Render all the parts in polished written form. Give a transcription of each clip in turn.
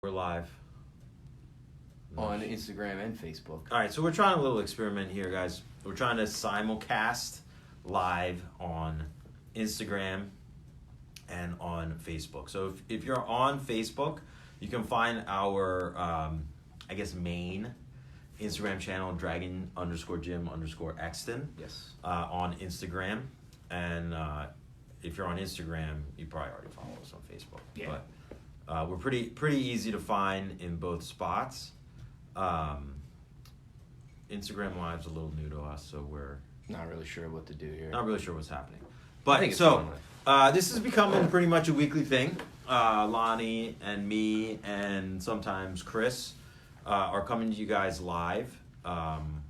We're live. On Instagram and Facebook. All right, so we're trying a little experiment here, guys. We're trying to simulcast live on Instagram and on Facebook. So if you're on Facebook, you can find our, main Instagram channel, Dragon_Jim_Exton. Yes. On Instagram. And if you're on Instagram, you probably already follow us on Facebook. Yeah. But we're pretty easy to find in both spots. Instagram Live's a little new to us, so we're Not really sure what to do here. not really sure what's happening. I But think it's so fun. this is becoming pretty much a weekly thing. Lonnie and me and sometimes Chris are coming to you guys live on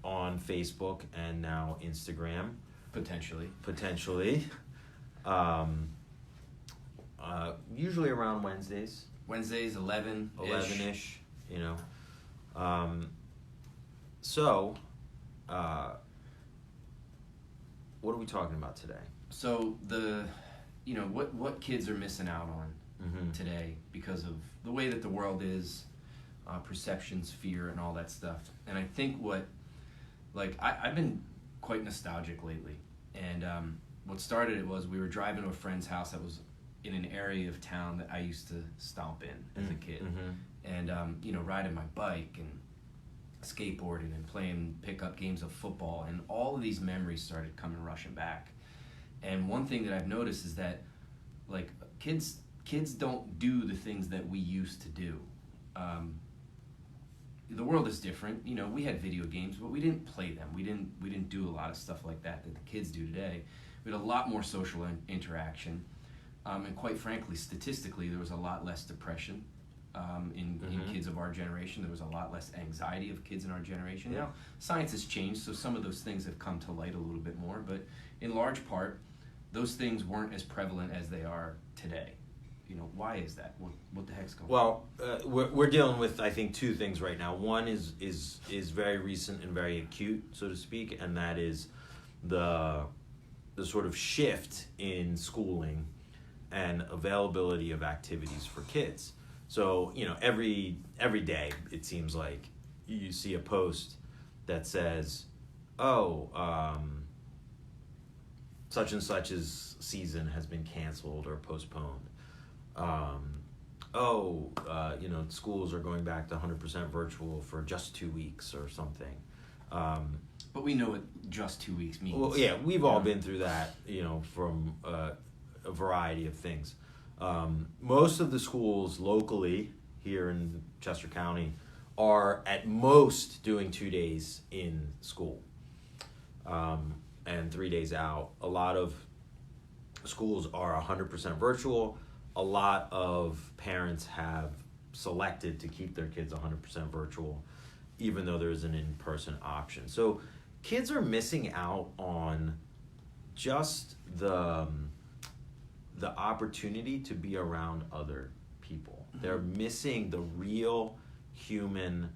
Facebook and now Instagram. Potentially. Usually around Wednesdays. Wednesdays, 11-ish. 11-ish, you know. So, what are we talking about today? So what kids are missing out on today because of the way that the world is, perceptions, fear, and all that stuff. And I think I've been quite nostalgic lately. And what started it was we were driving to a friend's house that was in an area of town that I used to stomp in as a kid. And, riding my bike and skateboarding and playing pickup games of football. And all of these memories started coming rushing back. And one thing that I've noticed is that, kids don't do the things that we used to do. The world is different. We had video games, but we didn't play them. We didn't do a lot of stuff like that the kids do today. We had a lot more social interaction. And quite frankly, statistically, there was a lot less depression in kids of our generation. There was a lot less anxiety of kids in our generation. Yeah. Now, science has changed, so some of those things have come to light a little bit more. But in large part, those things weren't as prevalent as they are today. Why is that? What the heck's going on? Well, we're dealing with, I think, two things right now. One is very recent and very acute, so to speak, and that is the sort of shift in schooling and availability of activities for kids. So, every day it seems like you see a post that says, such and such's season has been canceled or postponed. Schools are going back to 100% virtual for just 2 weeks or something. But we know what just 2 weeks means. Well, yeah, we've all been through that, from a variety of things. Most of the schools locally here in Chester County are at most doing 2 days in school and 3 days out. A lot of schools are 100% virtual. A lot of parents have selected to keep their kids 100% virtual, even though there's an in-person option. So kids are missing out on just the opportunity to be around other people. They're missing the real human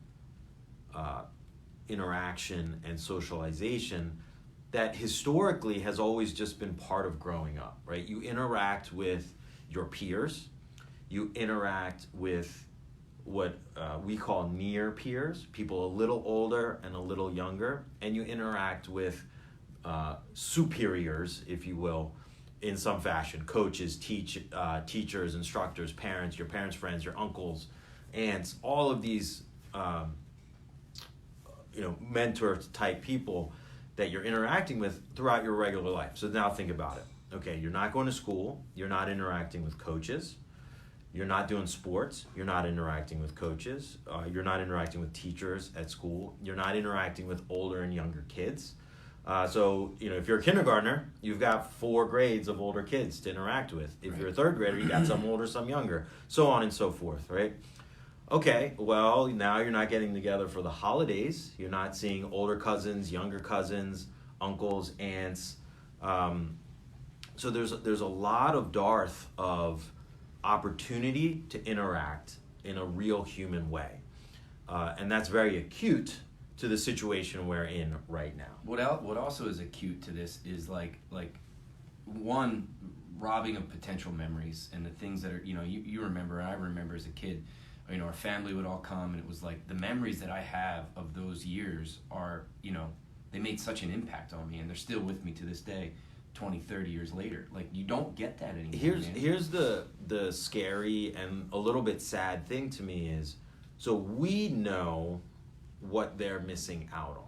interaction and socialization that historically has always just been part of growing up, right? You interact with your peers, you interact with what we call near peers, people a little older and a little younger, and you interact with superiors, if you will, in some fashion. Coaches, teachers, instructors, parents, your parents' friends, your uncles, aunts, all of these mentor type people that you're interacting with throughout your regular life. So now think about it. Okay, you're not going to school, you're not interacting with coaches, you're not doing sports, you're not interacting with coaches, you're not interacting with teachers at school, you're not interacting with older and younger kids. So if you're a kindergartner, you've got 4 grades of older kids to interact with. If you're a third grader, you got some older, some younger, so on and so forth, right? Okay, well, now you're not getting together for the holidays. You're not seeing older cousins, younger cousins, uncles, aunts. So there's a lot of dearth of opportunity to interact in a real human way. And that's very acute to the situation we're in right now. What also is acute to this is one robbing of potential memories and the things that are, you remember, I remember as a kid, our family would all come, and it was like the memories that I have of those years are, they made such an impact on me, and they're still with me to this day, 20, 30 years later. Like, you don't get that anymore. Here's the scary and a little bit sad thing to me is, so we know what they're missing out on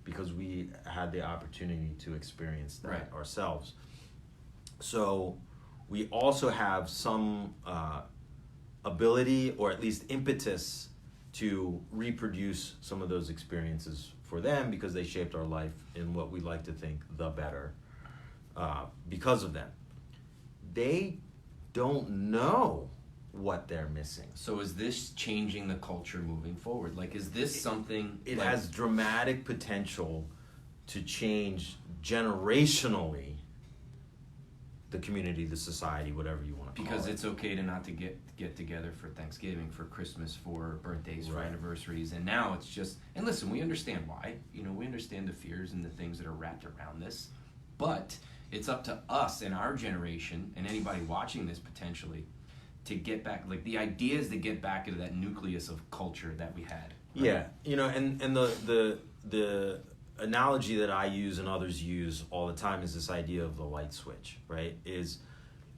because we had the opportunity to experience that ourselves. So we also have some ability, or at least impetus, to reproduce some of those experiences for them because they shaped our life in what we like to think the better because of them. They don't know what they're missing. So is this changing the culture moving forward? Like, is this something... It has dramatic potential to change generationally the community, the society, whatever you want to call it. Because it's okay to not to get together for Thanksgiving, for Christmas, for birthdays, for anniversaries, and now it's just... And listen, we understand why. We understand the fears and the things that are wrapped around this, but it's up to us and our generation, and anybody watching this potentially, to get back, like, the idea is to get back into that nucleus of culture that we had. Right? Yeah, and the analogy that I use and others use all the time is this idea of the light switch, right? Is,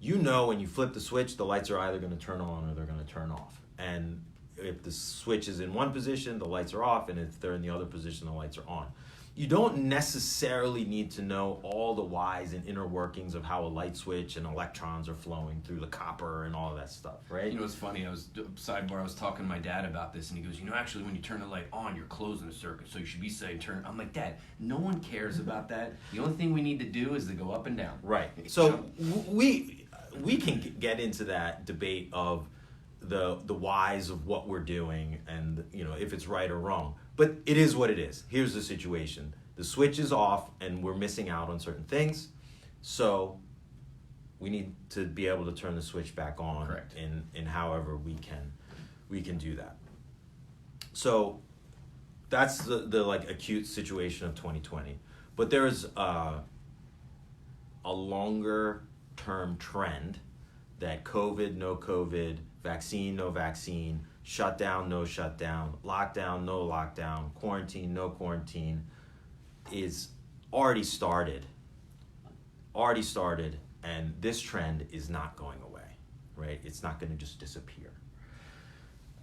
when you flip the switch, the lights are either going to turn on or they're going to turn off. And if the switch is in one position, the lights are off, and if they're in the other position, the lights are on. You don't necessarily need to know all the whys and inner workings of how a light switch and electrons are flowing through the copper and all of that stuff, right? It's funny, I was talking to my dad about this, and he goes, actually, when you turn the light on, you're closing the circuit, so you should be saying turn. I'm like, Dad, no one cares about that. The only thing we need to do is to go up and down. Right. So we can get into that debate of the whys of what we're doing and, if it's right or wrong. But it is what it is. Here's the situation. The switch is off and we're missing out on certain things. So we need to be able to turn the switch back on. Correct. in however we can do that. So that's the like acute situation of 2020. But there's a longer term trend that COVID, no COVID, vaccine, no vaccine, shutdown, no shutdown, lockdown, no lockdown, quarantine, no quarantine, is already started, and this trend is not going away, right? It's not going to just disappear.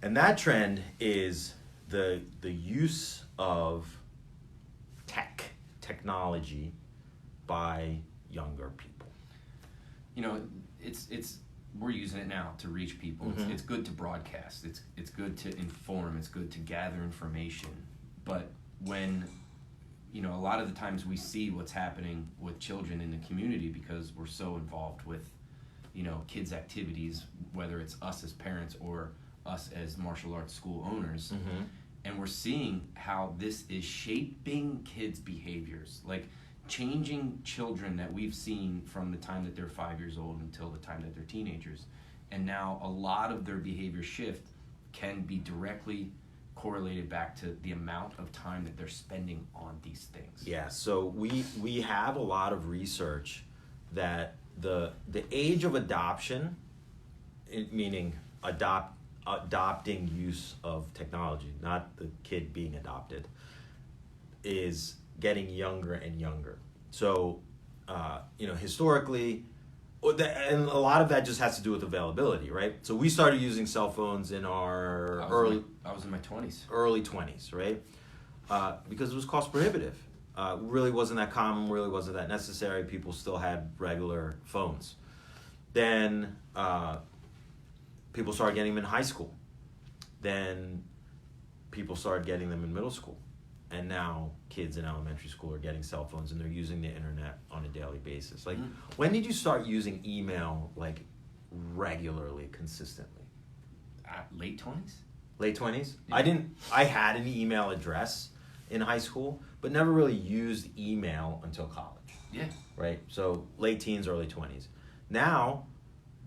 And that trend is the use of technology by younger people. We're using it now to reach people. Mm-hmm. It's good to broadcast. It's good to inform. It's good to gather information. But when, a lot of the times we see what's happening with children in the community because we're so involved with, kids' activities, whether it's us as parents or us as martial arts school owners. Mm-hmm. And we're seeing how this is shaping kids' behaviors. Like, changing children that we've seen from the time that they're 5 years old until the time that they're teenagers. And now a lot of their behavior shift can be directly correlated back to the amount of time that they're spending on these things. Yeah, so we have a lot of research that the age of adoption, meaning adopting use of technology, not the kid being adopted, is getting younger and younger. So, historically, and a lot of that just has to do with availability, right? So we started using cell phones in our I was in my 20s. Early 20s, right? Because it was cost prohibitive. Really wasn't that common, really wasn't that necessary. People still had regular phones. Then people started getting them in high school. Then people started getting them in middle school. And now kids in elementary school are getting cell phones and they're using the internet on a daily basis. Like, when did you start using email, like, regularly, consistently? Late 20s? Late 20s? Yeah. I had an email address in high school, but never really used email until college. Yeah. Right? So late teens, early 20s. Now,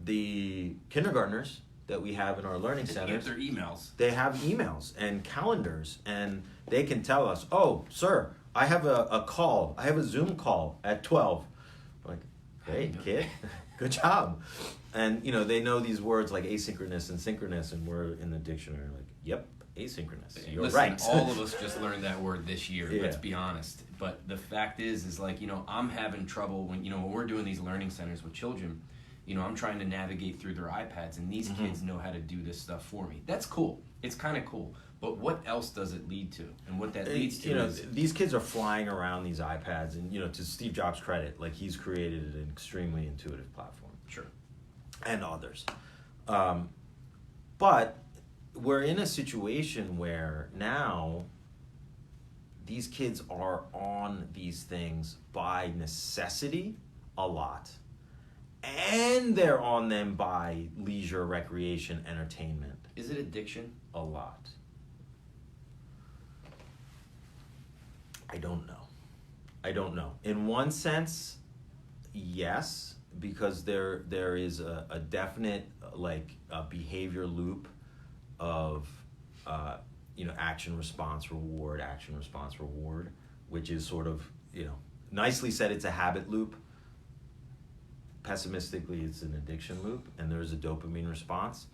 the kindergartners that we have in our learning centers, their emails. They have emails and calendars, and they can tell us, oh, sir, I have a call. I have a Zoom call at 12. Like, Great, kid. Good job. And, you know, they know these words like asynchronous and synchronous, and we're in the dictionary like, yep, asynchronous. You're Listen, right. all of us just learned that word this year, Yeah. let's be honest. But the fact is like, you know, I'm having trouble when, you know, when we're doing these learning centers with children, you know, I'm trying to navigate through their iPads, and these kids know how to do this stuff for me. That's cool. It's kind of cool. But what else does it lead to? And what that leads to is... these kids are flying around these iPads, and, you know, to Steve Jobs' credit, like, he's created an extremely intuitive platform. Sure. And others. But we're in a situation where now these kids are on these things by necessity a lot. And they're on them by leisure, recreation, entertainment. Is it addiction? A lot. I don't know. In one sense, yes, because there is a definite behavior loop of action response reward, which is sort of, you know, nicely said, it's a habit loop. Pessimistically, it's an addiction loop, and there's a dopamine response.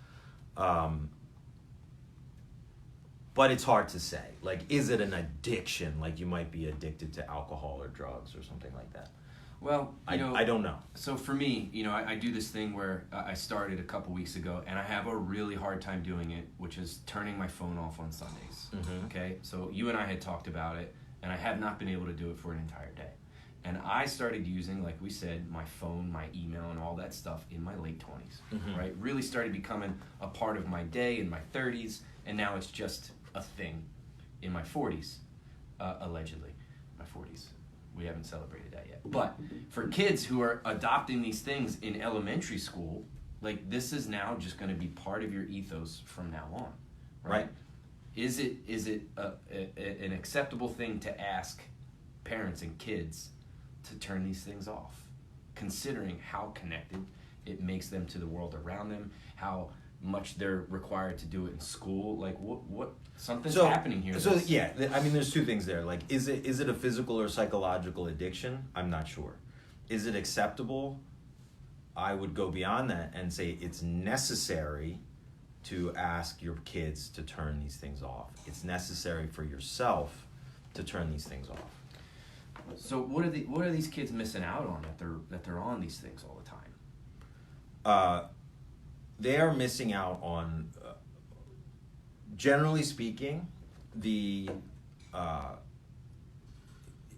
But it's hard to say. Like, is it an addiction? Like, you might be addicted to alcohol or drugs or something like that. Well, I don't know. So for me, you know, I do this thing where I started a couple weeks ago, and I have a really hard time doing it, which is turning my phone off on Sundays. Mm-hmm. Okay? So you and I had talked about it, and I have not been able to do it for an entire day. And I started using, like we said, my phone, my email, and all that stuff in my late 20s, right? Really started becoming a part of my day in my 30s, and now it's just a thing in my 40s, allegedly. My 40s. We haven't celebrated that yet. But for kids who are adopting these things in elementary school, like, this is now just going to be part of your ethos from now on, right? Is it an acceptable thing to ask parents and kids to turn these things off, considering how connected it makes them to the world around them, how much they're required to do it in school? Like, what something's happening here. So yeah, I mean, there's two things there. Like, is it a physical or psychological addiction? I'm not sure. Is it acceptable? I would go beyond that and say it's necessary to ask your kids to turn these things off. It's necessary for yourself to turn these things off. So what are these kids missing out on that they're on these things all the time? They are missing out on, generally speaking, the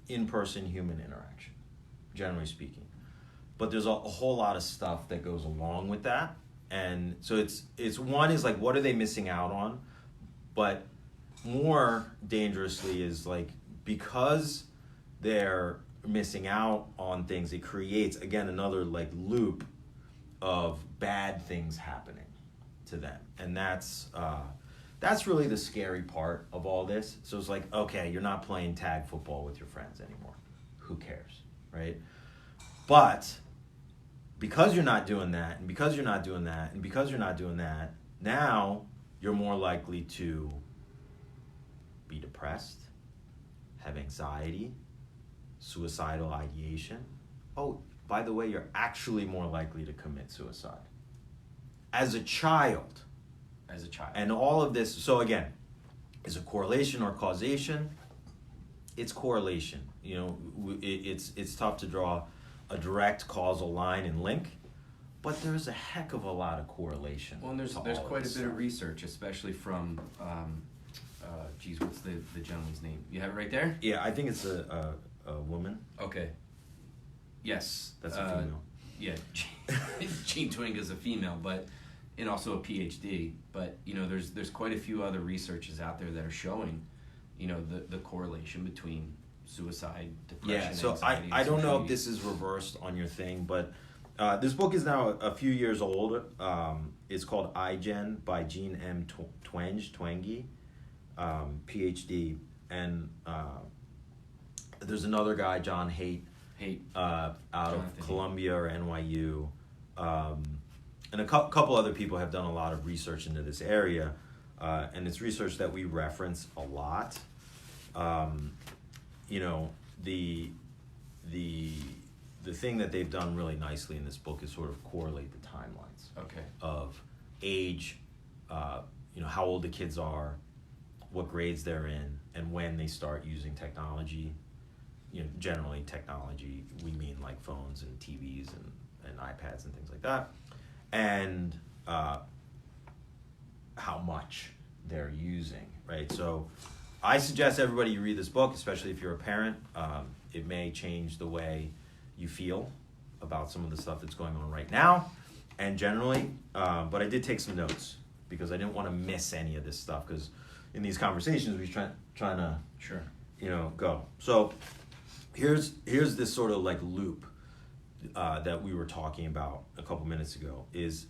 in-person human interaction, generally speaking. But there's a whole lot of stuff that goes along with that. And so it's one is like, what are they missing out on? But more dangerously is like, because they're missing out on things, it creates, again, another like loop of bad things happening to them. And that's really the scary part of all this. So it's like, okay, you're not playing tag football with your friends anymore. Who cares, right? But because you're not doing that, and because you're not doing that, and because you're not doing that, now you're more likely to be depressed, have anxiety, suicidal ideation. Oh, by the way, you're actually more likely to commit suicide as a child. And all of this, so again, is it correlation or causation? It's correlation. You know, it's tough to draw a direct causal line and link, but there's a heck of a lot of correlation. Well, and there's quite a bit of research, especially from, what's the gentleman's name? You have it right there? Yeah, I think it's a woman. Okay. Yes. That's a female. Yeah, Jean Twenge is a female, and also a PhD. But, you know, there's quite a few other researches out there that are showing, you know, the correlation between suicide, depression, yeah, so anxiety, I don't know if this is reversed on your thing, but this book is now a few years old. It's called iGen by Jean M. Twenge, PhD. And there's another guy, John Haidt, out of Columbia or NYU. And a couple other people have done a lot of research into this area. And it's research that we reference a lot. You know, the the thing that they've done really nicely in this book is sort of correlate the timelines Okay. of age, how old the kids are, what grades they're in, and when they start using technology. Generally technology, we mean like phones and TVs and iPads and things like that, and how much they're using, right? So I suggest everybody you read this book, especially if you're a parent. It may change the way you feel about some of the stuff that's going on right now and generally, but I did take some notes because I didn't want to miss any of this stuff, because in these conversations we're trying to Sure. go. So here's this sort of like loop that we were talking about a couple minutes ago. Is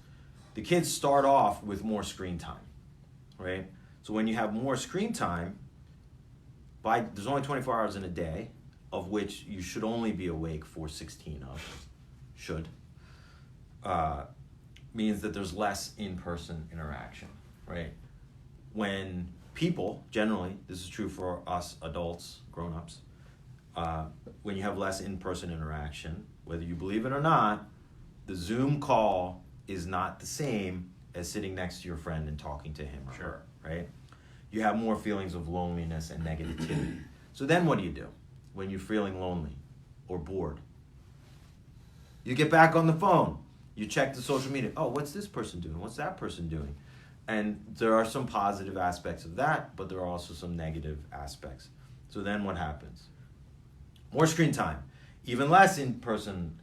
the kids start off with more screen time, right? So when you have more screen time, there's only 24 hours in a day, of which you should only be awake for 16 of. Should. Means that there's less in-person interaction, right? When people, generally, this is true for us adults, grown-ups, when you have less in-person interaction, whether you believe it or not, the Zoom call is not the same as sitting next to your friend and talking to him or her, right? You have more feelings of loneliness and negativity. So then what do you do when you're feeling lonely or bored? You get back on the phone. You check the social media. Oh, what's this person doing? What's that person doing? And there are some positive aspects of that, but there are also some negative aspects. So then what happens? More screen time, even less in person.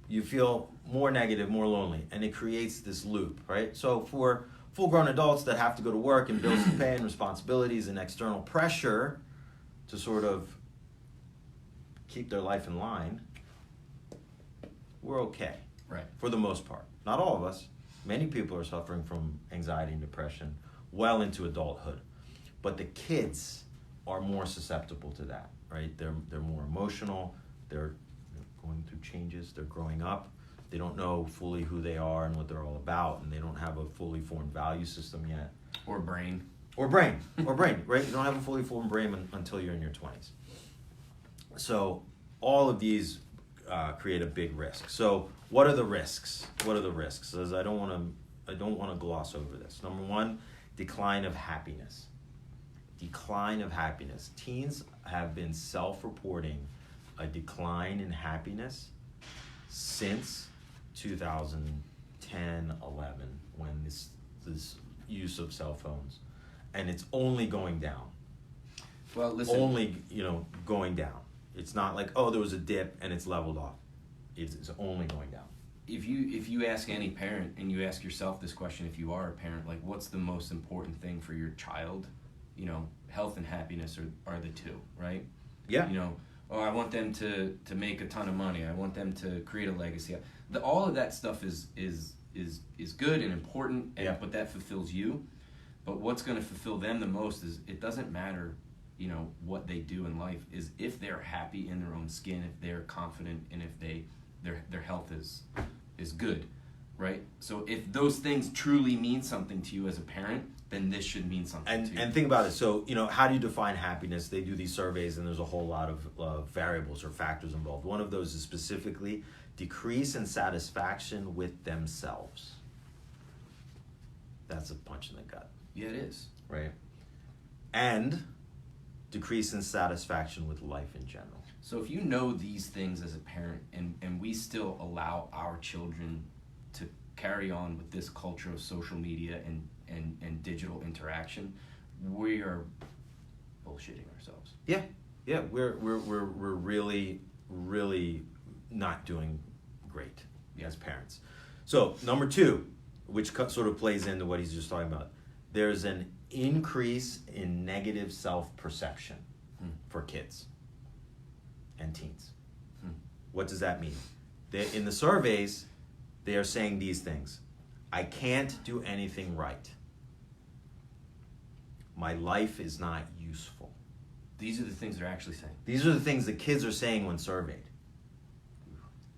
You feel more negative, more lonely, and it creates this loop, right? So for full-grown adults that have to go to work and bills to pay and responsibilities and external pressure to sort of keep their life in line, we're okay. Right. For the most part. Not all of us. Many people are suffering from anxiety and depression well into adulthood. But the kids are more susceptible to that, right? They're more emotional. They're going through changes. They're growing up. They don't know fully who they are and what they're all about, and they don't have a fully formed value system yet. Or brain. Right? You don't have a fully formed brain until you're in your 20s. So all of these create a big risk. So what are the risks? As I don't want to gloss over this. Number one, decline of happiness. Teens have been self-reporting a decline in happiness since 2010, 11, when this use of cell phones, and it's only going down. Well, listen. Only, going down. It's not like, oh, there was a dip and it's leveled off. It's only going down. If you ask any parent, and you ask yourself this question, if you are a parent, like, what's the most important thing for your child? Health and happiness are the two, right? Yeah. I want them to make a ton of money. I want them to create a legacy. All of that stuff is good and important, but that fulfills you. But what's going to fulfill them the most is, it doesn't matter, what they do in life, is if they're happy in their own skin, if they're confident, and if their health is good, right? So if those things truly mean something to you as a parent, then this should mean something to you. And think about it. So, how do you define happiness? They do these surveys, and there's a whole lot of variables or factors involved. One of those is specifically decrease in satisfaction with themselves. That's a punch in the gut. Yeah, it is. Right? And decrease in satisfaction with life in general. So if you know these things as a parent, and we still allow our children to carry on with this culture of social media and digital interaction, we are bullshitting ourselves. Yeah, we're really, really not doing great as parents. So number two, which sort of plays into what he's just talking about, there's an increase in negative self-perception for kids and teens. What does that mean? In the surveys, they are saying these things. I can't do anything right. My life is not useful. These are the things they're actually saying. These are the things the kids are saying when surveyed.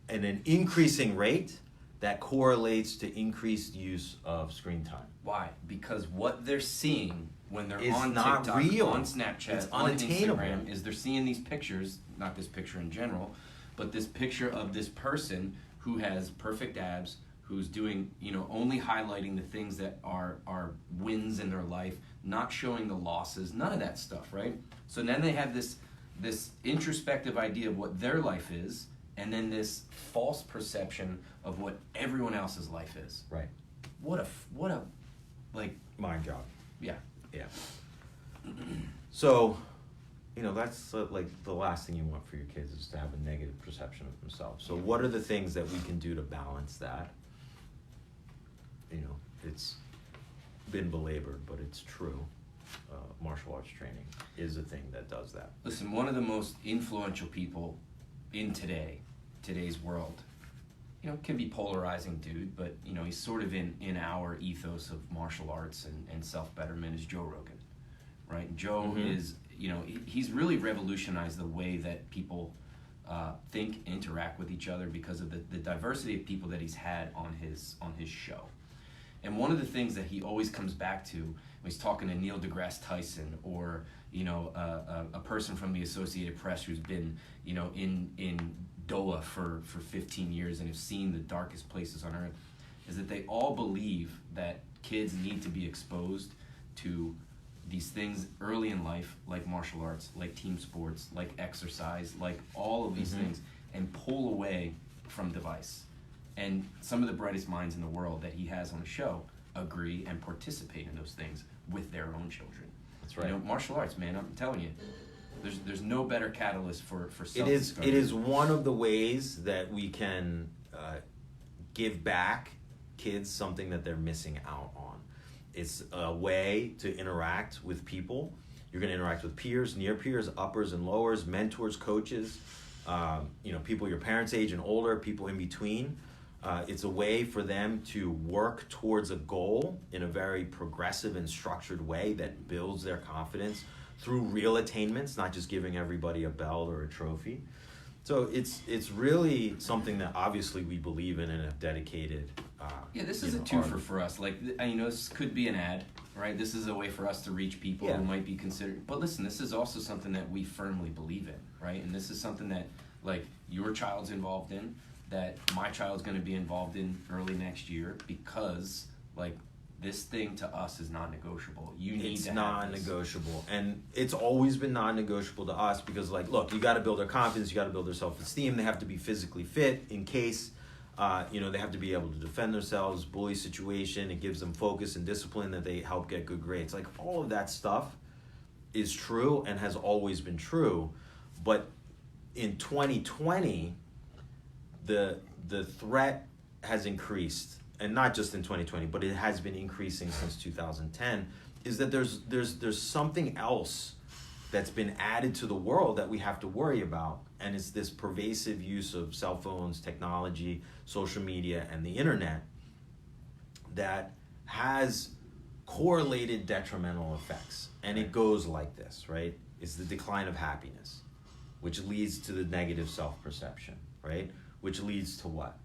And an increasing rate that correlates to increased use of screen time. Why? Because what they're seeing when they're It's on not TikTok, real. on Snapchat, It's on unattainable. Instagram, is they're seeing these pictures, not this picture in general, but this picture of this person who has perfect abs, who's doing, only highlighting the things that are wins in their life, not showing the losses, none of that stuff, right? So then they have this introspective idea of what their life is, and then this false perception of what everyone else's life is. Right. What a mind job. Yeah. Yeah. So, that's like the last thing you want for your kids is to have a negative perception of themselves. So what are the things that we can do to balance that? It's been belabored, but it's true. Martial arts training is a thing that does that. Listen, one of the most influential people in today's world, can be polarizing dude, but he's sort of in our ethos of martial arts and self-betterment, is Joe Rogan, right? Joe is, he's really revolutionized the way that people think, interact with each other because of the diversity of people that he's had on his show. And one of the things that he always comes back to when he's talking to Neil deGrasse Tyson, or a person from the Associated Press who's been in Doha for 15 years and have seen the darkest places on earth, is that they all believe that kids need to be exposed to these things early in life, like martial arts, like team sports, like exercise, like all of these things, and pull away from device. And some of the brightest minds in the world that he has on the show agree and participate in those things with their own children. That's right. Martial arts, man, I'm telling you, there's no better catalyst for self-discovery. It is one of the ways that we can give back kids something that they're missing out on. It's a way to interact with people. You're going to interact with peers, near peers, uppers and lowers, mentors, coaches, people your parents' age and older, people in between. It's a way for them to work towards a goal in a very progressive and structured way that builds their confidence through real attainments, not just giving everybody a belt or a trophy. So it's really something that obviously we believe in and have dedicated. This is a twofer for us. This could be an ad, right? This is a way for us to reach people who might be considered. But listen, this is also something that we firmly believe in, right? And this is something that your child's involved in, that my child's going to be involved in early next year, because this thing to us is non-negotiable. It's non-negotiable, and it's always been non-negotiable to us because, look, you got to build their confidence, you got to build their self-esteem. They have to be physically fit in case, they have to be able to defend themselves, bully situation. It gives them focus and discipline that they help get good grades. All of that stuff is true and has always been true, but in 2020, the threat has increased. And not just in 2020, but it has been increasing since 2010, is that there's something else that's been added to the world that we have to worry about, and it's this pervasive use of cell phones, technology, social media, and the internet that has correlated detrimental effects. And it goes like this, right? It's the decline of happiness, which leads to the negative self-perception, right? Which leads to what?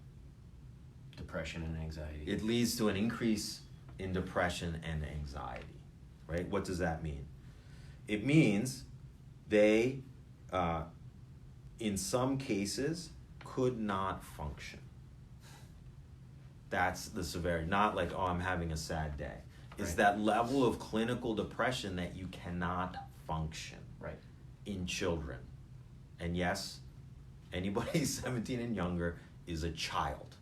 Depression and anxiety. It leads to an increase in depression and anxiety, right? What does that mean? It means they, in some cases, could not function. That's the severity. Not I'm having a sad day. It's that level of clinical depression that you cannot function in children. And yes, anybody 17 and younger is a child.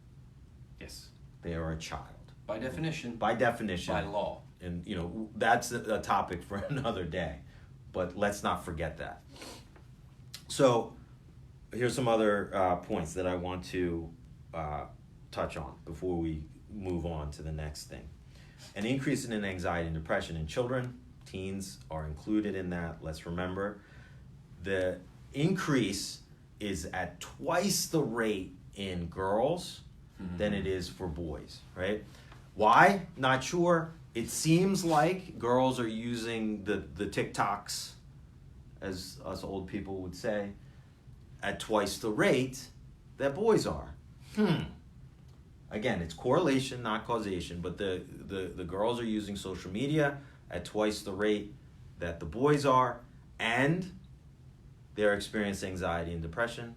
Yes. They are a child. By definition. By definition. By law. And, that's a topic for another day. But let's not forget that. So here's some other points that I want to touch on before we move on to the next thing. An increase in anxiety and depression in children, teens are included in that. Let's remember the increase is at twice the rate in girls than it is for boys, right? Why? Not sure. It seems like girls are using the TikToks, as us old people would say, at twice the rate that boys are. Again, it's correlation, not causation, but the girls are using social media at twice the rate that the boys are, and they're experiencing anxiety and depression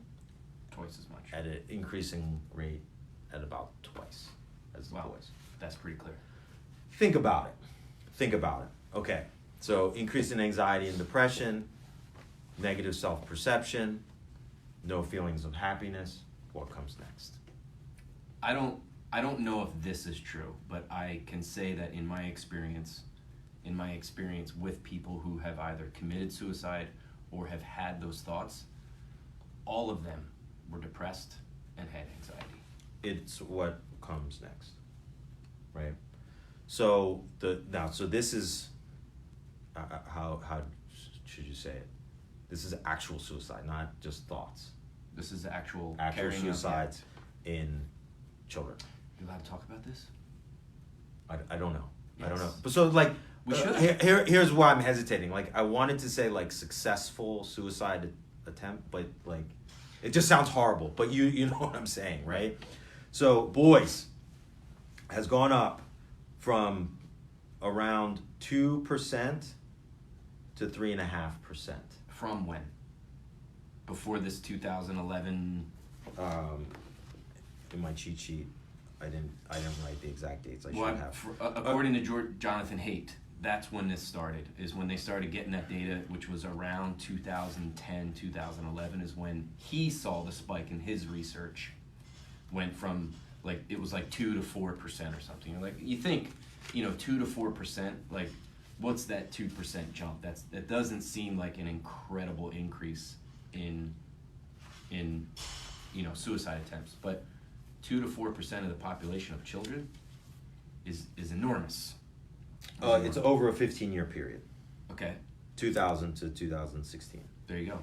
Twice as much. at an increasing rate at about twice as the Wow. boys. That's pretty clear. Think about it. Think about it. Okay. So increase in anxiety and depression, negative self-perception, no feelings of happiness. What comes next? I don't know if this is true, but I can say that in my experience with people who have either committed suicide or have had those thoughts, all of them were depressed and had anxiety. It's what comes next, right? So so this is how should you say it? This is actual suicide, not just thoughts. This is actual Actual carrying out- suicides in children. You allowed to talk about this? I don't know. I don't Yes. know. But so like We should. here's why I'm hesitating. Like I wanted to say like successful suicide attempt, but like it just sounds horrible. But you know what I'm saying, right? So boys has gone up from around 2% to 3.5%. From when? Before this 2011. In my cheat sheet, I didn't write the exact dates. I should Well, have. according to Jonathan Haidt, that's when this started. Is when they started getting that data, which was around 2010, 2011, is when he saw the spike in his research. Went from it was like 2 to 4% or something. You're like, you think, 2 to 4%, like, what's that 2% jump? That doesn't seem like an incredible increase in suicide attempts, but 2 to 4% of the population of children is enormous. It's over a 15-year period, Okay, 2000 to 2016. there you go.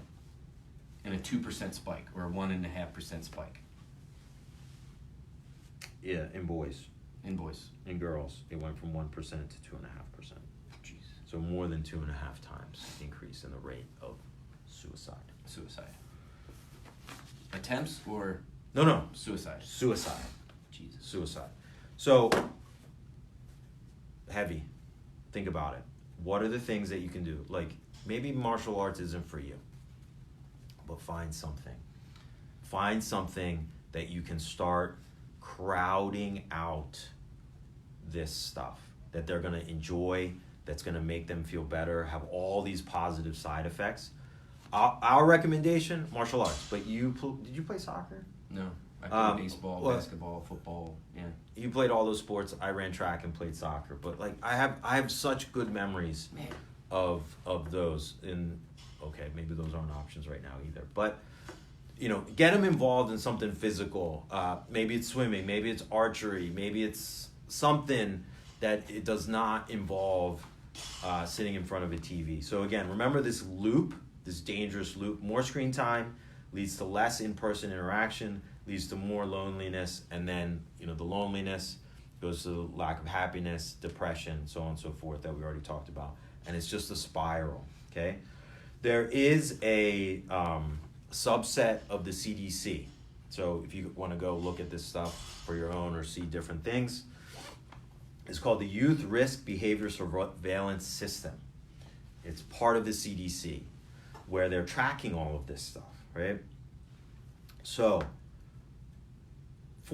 And a 2% spike or a 1.5% spike Yeah, in boys. in boys. In girls, it went from 1% to 2.5%. Jeez. So more than 2.5 times increase in the rate of suicide. Suicide. Attempts or No, suicide? suicide. Jesus. Suicide. So heavy. Think about it. What are the things that you can do? Like maybe martial arts isn't for you, but find something. Find something that you can start crowding out this stuff that they're going to enjoy, that's going to make them feel better, have all these positive side effects. Our recommendation, martial arts. But did you play soccer? No. I played baseball, well- basketball, football. Yeah. You played all those sports. I ran track and played soccer. But like I have such good memories Man. of those. And okay, maybe those aren't options right now either. But get them involved in something physical. Maybe it's swimming. Maybe it's archery. Maybe it's something that it does not involve sitting in front of a TV. So again, remember this loop, this dangerous loop. More screen time leads to less in-person interaction, leads to more loneliness, and then the loneliness goes to lack of happiness, depression, so on and so forth that we already talked about. And it's just a spiral, okay? There is a subset of the CDC. So if you want to go look at this stuff for your own or see different things, it's called the Youth Risk Behavior Surveillance System. It's part of the CDC where they're tracking all of this stuff, right? So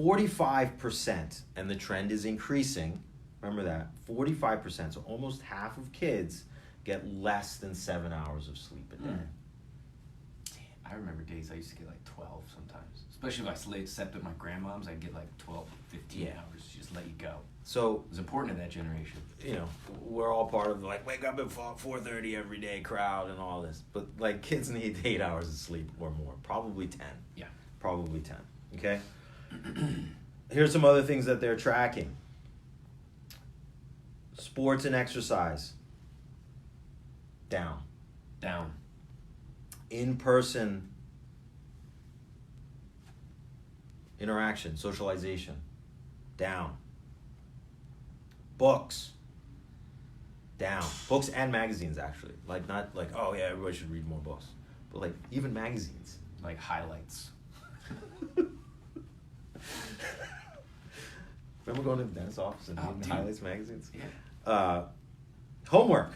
45%, and the trend is increasing, remember that, 45%, so almost half of kids get less than 7 hours of sleep a day. I remember days I used to get like 12 sometimes. Especially if I slept at my grandmom's, I'd get like 12, 15 Yeah. hours. Just let you go. So, It was important to that generation. we're all part of wake up at 4:30 every day crowd and all this. But like kids need 8 hours of sleep or more, probably 10. Yeah. Probably 10, okay? Here's some other things that they're tracking. Sports and exercise, down. Down. In-person interaction, socialization, down. Books, down. Books and magazines, actually. Not like, oh yeah, everybody should read more books. But like, even magazines. Like highlights. Remember going to the dentist's office and reading dude. highlights magazines? Yeah. Homework,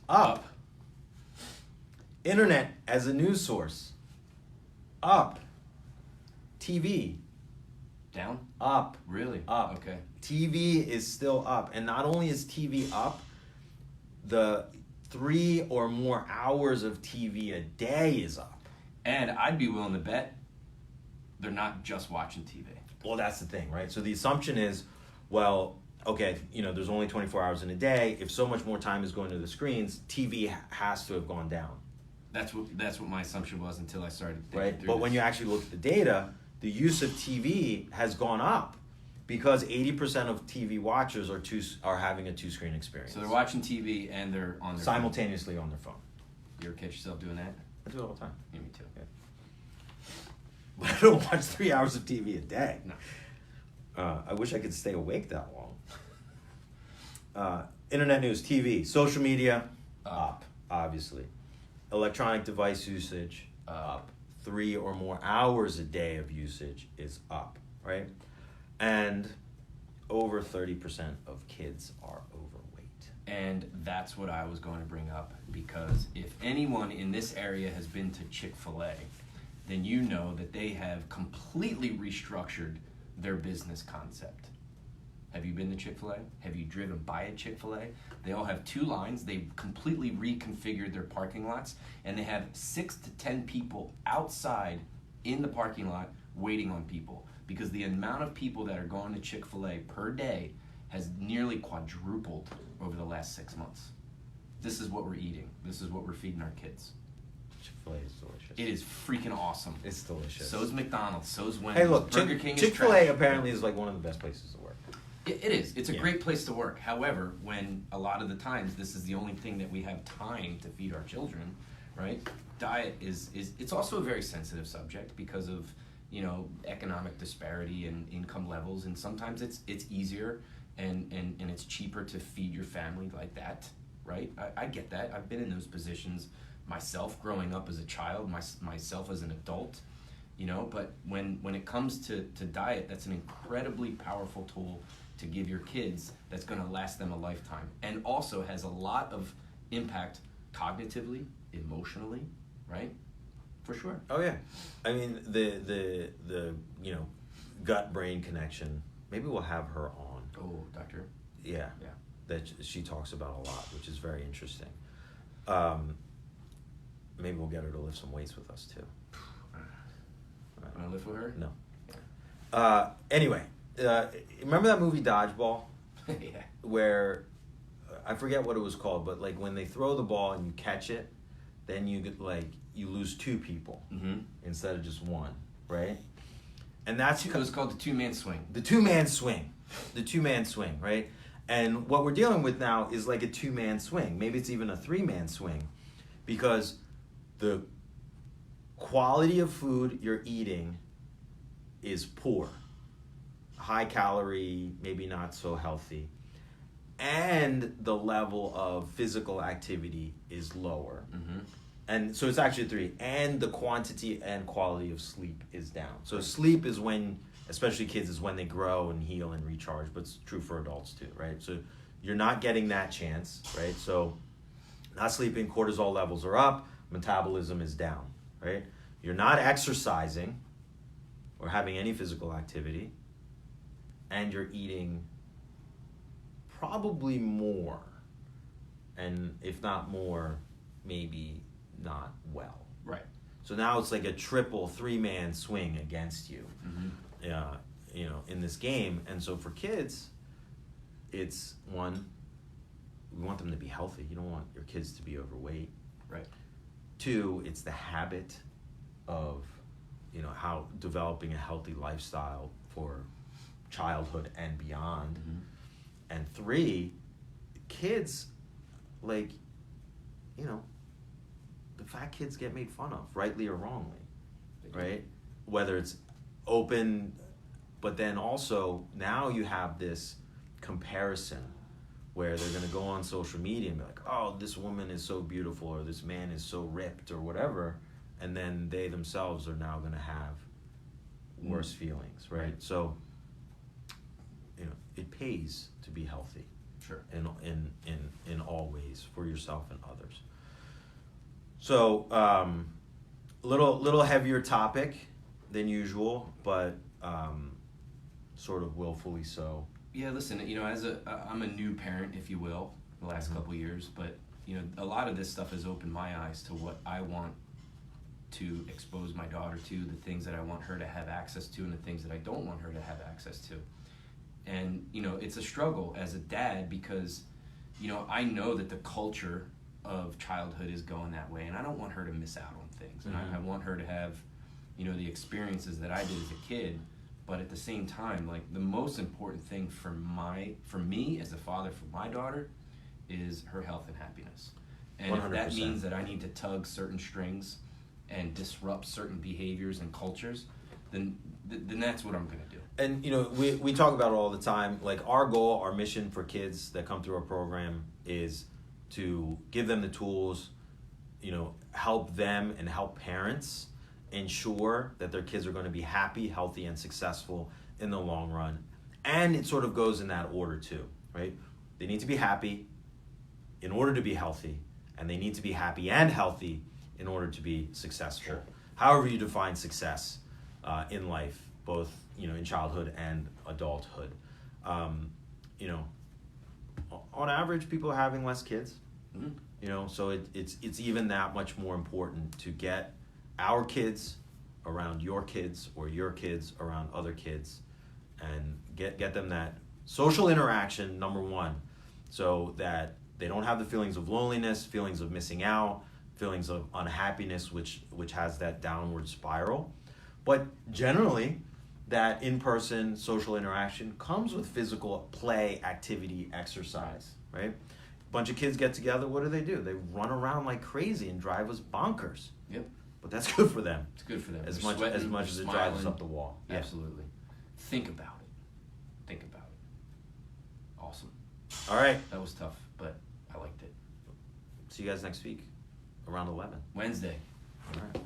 up. Internet as a news source, up. TV Down? up. Really? Up. Okay. TV is still up. And not only is TV up, the 3 or more hours of TV a day is up. And I'd be willing to bet they're not just watching TV. Well, that's the thing, right? So the assumption is, well, okay, there's only 24 hours in a day. If so much more time is going to the screens, TV has to have gone down. That's what my assumption was until I started thinking Right? through But this. when you actually look at the data, the use of TV has gone up because 80% of TV watchers are having a two-screen experience. So they're watching TV and they're on their simultaneously on their phone. phone. You ever catch yourself doing that? I do it all the time. Yeah, me too. But I don't watch 3 hours of TV a day. No. I wish I could stay awake that long. Internet news, TV, social media, up, obviously. Electronic device usage, up. 3 or more hours a day of usage is up, right? And over 30% of kids are overweight. And that's what I was going to bring up, because if anyone in this area has been to Chick-fil-A, then you know that they have completely restructured their business concept. Have you been to Chick-fil-A? Have you driven by a Chick-fil-A? They all have 2 lines. They've completely reconfigured their parking lots, and they have 6 to 10 people outside in the parking lot waiting on people, because the amount of people that are going to Chick-fil-A per day has nearly quadrupled over the last 6 months. This is what we're eating. This is what we're feeding our kids. Chick-fil-A is delicious. It is freaking awesome. It's delicious. So is McDonald's. So is Wendy's. Hey, look, Burger King is Chick-fil-A trash. apparently is like one of the best places to work. It is. It's a Yeah. great place to work. However, when a lot of the times this is the only thing that we have time to feed our children, right? Diet is it's also a very sensitive subject because of, economic disparity and income levels, and sometimes it's easier and it's cheaper to feed your family like that, right? I get that. I've been in those positions myself growing up as a child, myself as an adult, but when it comes to diet, that's an incredibly powerful tool to give your kids that's going to last them a lifetime, and also has a lot of impact cognitively, emotionally, right? For sure. Oh yeah, I mean the gut brain connection. Maybe we'll have her on. Oh, doctor. Yeah. Yeah. That she talks about a lot, which is very interesting. Maybe we'll get her to lift some weights with us too. Want to live with her? No. Anyway, remember that movie Dodgeball? Yeah. Where I forget what it was called, but like when they throw the ball and you catch it, then you get you lose 2 people instead of just 1, right? And that's It was called the 2-man swing. the 2-man swing. The 2-man swing, right? And what we're dealing with now is like a 2-man swing. Maybe it's even a 3-man swing, because the quality of food you're eating is poor. High calorie, maybe not so healthy. And the level of physical activity is lower. And so it's actually 3. And the quantity and quality of sleep is down. So sleep is when, especially kids, is when they grow and heal and recharge, but it's true for adults too, right? So you're not getting that chance, right? So not sleeping, cortisol levels are up, metabolism is down, right? You're not exercising or having any physical activity, and you're eating probably more, and if not more, maybe not well. Right. So now it's like a triple 3-man swing against you, in this game. And so for kids, it's 1, we want them to be healthy. You don't want your kids to be overweight. Right. 2, it's the habit of, how developing a healthy lifestyle for childhood and beyond. And 3, kids, the fat kids get made fun of, rightly or wrongly, right? Whether it's open, but then also now you have this comparison where they're going to go on social media and be like, oh, this woman is so beautiful, or this man is so ripped, or whatever, and then they themselves are now going to have worse feelings, right? So, it pays to be healthy. Sure. In all ways, for yourself and others. So, little heavier topic, than usual, but sort of willfully so. Yeah, listen, I'm a new parent, if you will, the last couple of years, but a lot of this stuff has opened my eyes to what I want to expose my daughter to, the things that I want her to have access to, and the things that I don't want her to have access to. And it's a struggle as a dad because I know that the culture of childhood is going that way, and I don't want her to miss out on things. And I want her to have the experiences that I did as a kid. But at the same time, like, the most important thing for me as a father for my daughter is her health and happiness. And 100%. If that means that I need to tug certain strings and disrupt certain behaviors and cultures, then that's what I'm going to do. And we talk about it all the time. Like, our goal, our mission for kids that come through our program is to give them the tools, help them and help parents ensure that their kids are going to be happy, healthy, and successful in the long run. And it sort of goes in that order too, right? They need to be happy in order to be healthy, and they need to be happy and healthy in order to be successful. Sure. However you define success in life, both in childhood and adulthood. On average, people are having less kids. Mm-hmm. So it's even that much more important to get our kids around your kids, or your kids around other kids, and get them that social interaction, number one, so that they don't have the feelings of loneliness, feelings of missing out, feelings of unhappiness, which has that downward spiral. But generally, that in-person social interaction comes with physical play, activity, exercise, right? A bunch of kids get together, what do? They run around like crazy and drive us bonkers. Yep. But that's good for them. It's good for them. As much as it drives us up the wall. Yeah. Absolutely. Think about it. Awesome. All right. That was tough, but I liked it. See you guys next week around 11. Wednesday. All right.